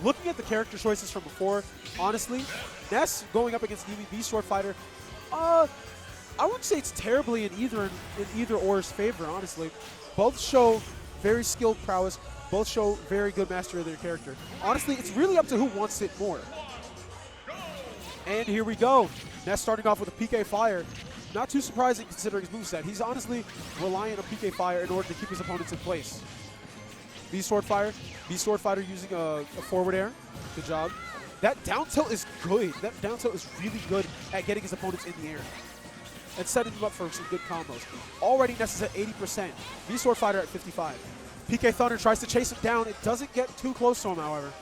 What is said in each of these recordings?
looking at the character choices from before, honestly, Ness going up against Yumi, B Sword Fighter, I wouldn't say it's terribly in either or's favor, honestly. Both show very skilled prowess. Both show very good mastery of their character. Honestly, it's really up to who wants it more. And here we go. Ness starting off with a PK Fire. Not too surprising considering his moveset. He's honestly reliant on PK Fire in order to keep his opponents in place. B Sword Fire. B Sword Fighter using a forward air. Good job. That down tilt is good. That down tilt is really good at getting his opponents in the air and setting them up for some good combos. Already Ness is at 80%. B Sword Fighter at 55. PK Thunder tries to chase him down. It doesn't get too close to him, however.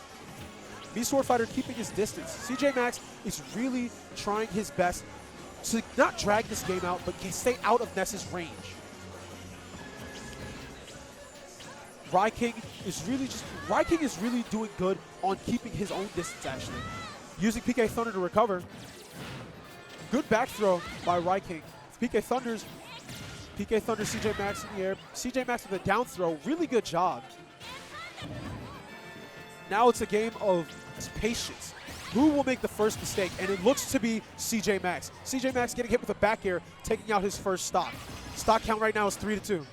B Sword Fighter keeping his distance. CJmaxx is really trying his best to not drag this game out, but stay out of Ness's range. Ryking is really doing good on keeping his own distance, actually. Using PK Thunder to recover. Good back throw by Ryking. PK Thunder, CJmaxx in the air. CJmaxx with a down throw, really good job. Now it's a game of patience. Who will make the first mistake? And it looks to be CJmaxx. CJmaxx getting hit with a back air, taking out his first stock. Stock count right now is 3-2.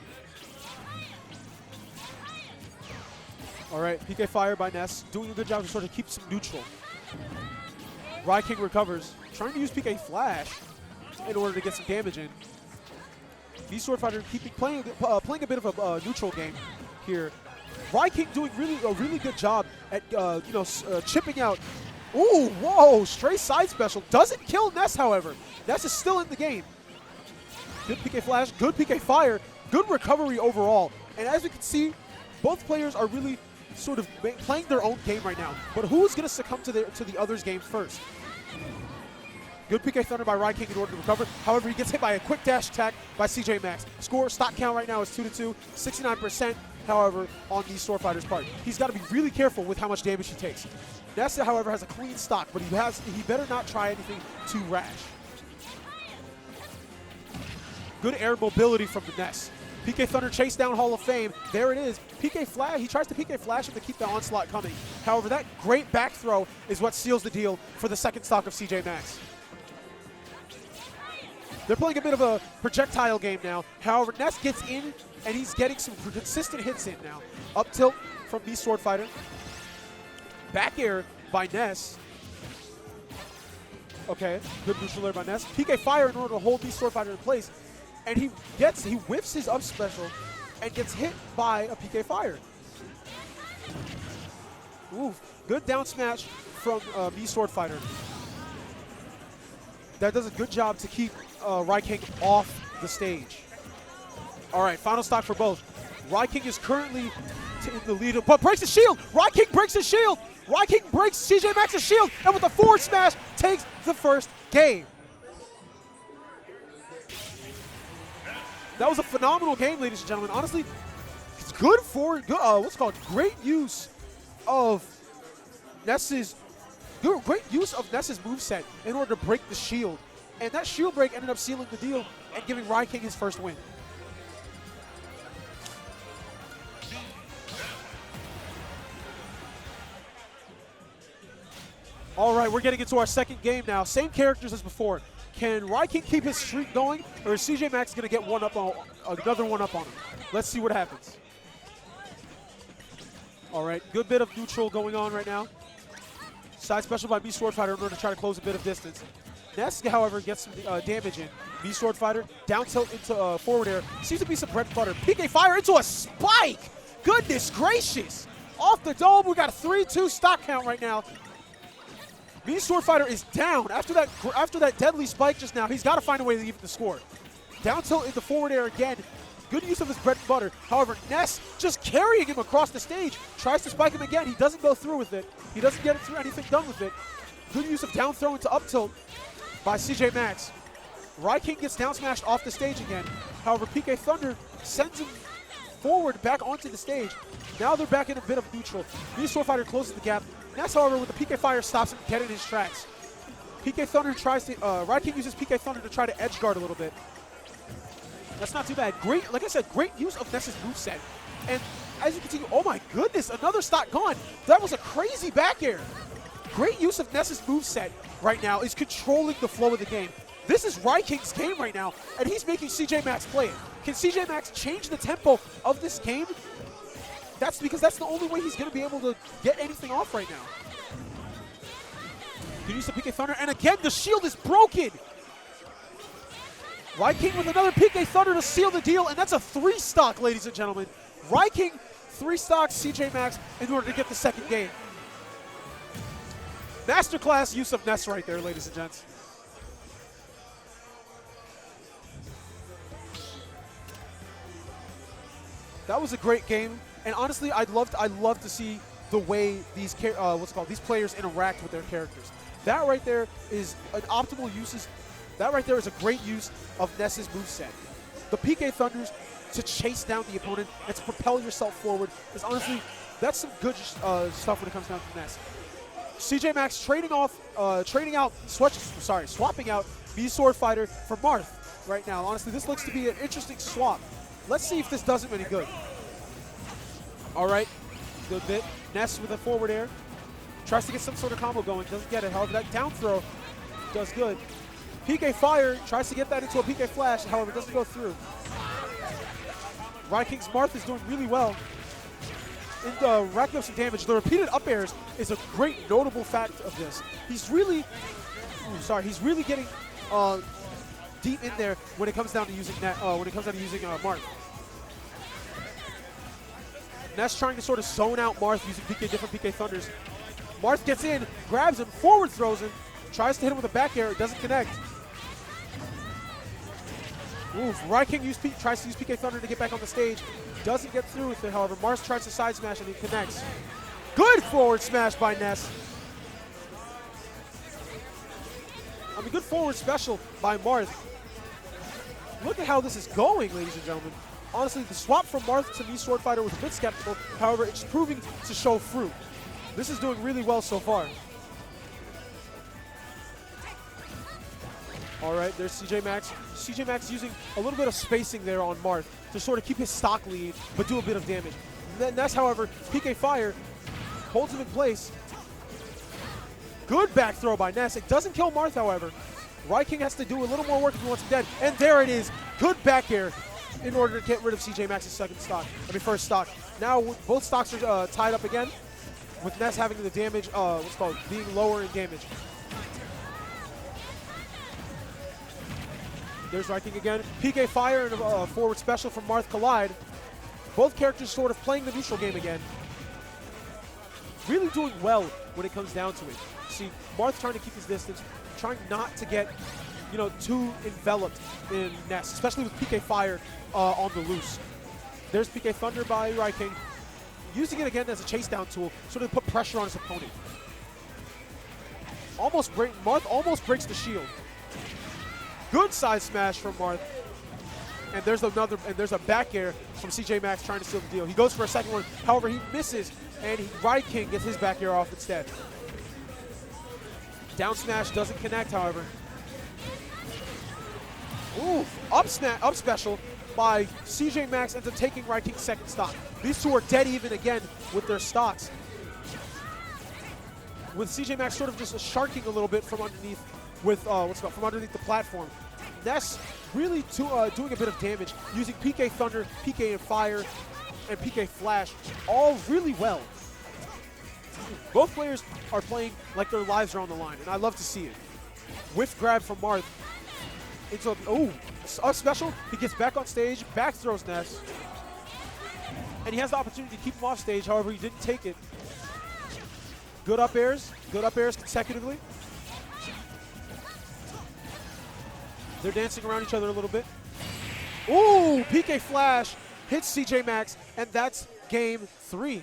All right, PK Fire by Ness, doing a good job to sort of keep some neutral. Ryking recovers, trying to use PK Flash in order to get some damage in. B Sword Fighter playing a bit of a neutral game here. Ryking doing a really good job at chipping out. Ooh, whoa, stray side special. Doesn't kill Ness, however. Ness is still in the game. Good PK Flash, good PK Fire, good recovery overall. And as we can see, both players are really sort of playing their own game right now. But who's going to succumb to the other's game first? Good PK Thunder by Ryking in order to recover. However, he gets hit by a quick dash attack by CJmaxx. Score, stock count right now is 2-2, 69%. However, on the Sword Fighter's part, he's got to be really careful with how much damage he takes. Ness, however, has a clean stock, but he better not try anything too rash. Good air mobility from the Ness. PK Thunder chase down Hall of Fame. There it is. PK Flash. He tries to PK Flash him to keep the onslaught coming. However, that great back throw is what seals the deal for the second stock of CJmaxx. They're playing a bit of a projectile game now. However, Ness gets in, and he's getting some consistent hits in now. Up tilt from B Sword Fighter. Back air by Ness. Okay, good neutral air by Ness. PK Fire in order to hold B Sword Fighter in place. And he whiffs his up special and gets hit by a PK Fire. Ooh, good down smash from B Sword Fighter. That does a good job to keep Ryking off the stage. All right, final stock for both. Ryking is currently in the lead, but breaks his shield. Ryking breaks his shield. Ryking breaks CJmaxx's shield, and with a forward smash, takes the first game. That was a phenomenal game, ladies and gentlemen. Honestly, it's good for great use of Ness's moveset in order to break the shield. And that shield break ended up sealing the deal and giving Ryking his first win. All right, we're getting into our second game now. Same characters as before. Can Ryking keep his streak going, or is CJmaxx going to get another one up on him? Let's see what happens. All right, good bit of neutral going on right now. Side special by B Sword Fighter in order to try to close a bit of distance. Ness, however, gets some damage in. B Sword Fighter, down tilt into forward air. Seems to be some bread and butter. PK Fire into a spike! Goodness gracious! Off the dome, we got a 3-2 stock count right now. B Sword Fighter is down after that deadly spike just now. He's got to find a way to even the score. Down tilt into forward air again. Good use of his bread and butter. However, Ness just carrying him across the stage. Tries to spike him again. He doesn't go through with it. He doesn't get anything done with it. Good use of down throw into up tilt by CJmaxx. Ryking gets down smashed off the stage again. However, PK Thunder sends him forward back onto the stage. Now they're back in a bit of neutral. B Sword Fighter closes the gap. Ness, however, with the PK Fire stops him dead in his tracks. PK Thunder tries to, Ryking uses PK Thunder to try to edge guard a little bit. That's not too bad. Great, like I said, great use of Ness's moveset. And as you can see, oh my goodness, another stock gone. That was a crazy back air. Great use of Ness's moveset right now is controlling the flow of the game. This is Ryking's game right now, and he's making CJmaxx play it. Can CJmaxx change the tempo of this game? That's because that's the only way he's going to be able to get anything off right now. Can use the PK Thunder, and again, the shield is broken. Ryking with another PK Thunder to seal the deal, and that's a 3-stock, ladies and gentlemen. Ryking 3-stocks CJmaxx in order to get the second game. Masterclass use of Ness right there, ladies and gents. That was a great game, and honestly, I'd love to see the way these these players interact with their characters. That right there is an optimal use. That right there is a great use of Ness's moveset. The PK Thunders to chase down the opponent and to propel yourself forward is honestly, that's some good stuff when it comes down to Ness. CJmaxx swapping out B-Sword Fighter for Marth right now. Honestly, this looks to be an interesting swap. Let's see if this does him any good. All right, good bit. Ness with a forward air. Tries to get some sort of combo going, doesn't get it. However, that down throw does good. PK Fire tries to get that into a PK Flash, however, doesn't go through. Ryking's Marth is doing really well. And racking up some damage. The repeated up airs is a great notable fact of this. He's really, getting deep in there when it comes down to using Marth. Ness trying to sort of zone out Marth using different PK Thunders. Marth gets in, grabs him, forward throws him, tries to hit him with a back air, it doesn't connect. Oof, Ryking tries to use PK Thunder to get back on the stage, doesn't get through with it, however. Marth tries to side smash and he connects. Good forward smash by Ness. I mean, good forward special by Marth. Look at how this is going, ladies and gentlemen. Honestly, the swap from Marth to B-Sword Fighter was a bit skeptical, however, it's proving to show fruit. This is doing really well so far. All right, there's CJmaxx. CJmaxx using a little bit of spacing there on Marth to sort of keep his stock lead, but do a bit of damage. Ness, however, PK Fire holds him in place. Good back throw by Ness. It doesn't kill Marth, however. Ryking has to do a little more work if he wants him dead. And there it is. Good back air in order to get rid of CJmaxx's first stock. Now both stocks are tied up again, with Ness having the damage, being lower in damage. There's Ryking again. PK Fire and a forward special from Marth collide. Both characters sort of playing the neutral game again. Really doing well when it comes down to it. See, Marth trying to keep his distance, trying not to get, too enveloped in Ness, especially with PK Fire on the loose. There's PK Thunder by Ryking, using it again as a chase down tool, sort of put pressure on his opponent. Marth almost breaks the shield. Good side smash from Marth. And there's a back air from CJmaxx trying to seal the deal. He goes for a second one, however, he misses, and Ryking gets his back air off instead. Down smash doesn't connect, however. Ooh, up special by CJmaxx ends up taking Ryking's second stock. These two are dead even again with their stocks. With CJmaxx sort of just sharking a little bit from underneath from underneath the platform. Ness really doing a bit of damage using PK Thunder, PK Fire, and PK Flash all really well. Both players are playing like their lives are on the line, and I love to see it. Whiff grab from Marth. Up special. He gets back on stage, back throws Ness. And he has the opportunity to keep him off stage, however, he didn't take it. Good up airs consecutively. They're dancing around each other a little bit. Ooh, PK Flash hits CJmaxx, and that's game 3.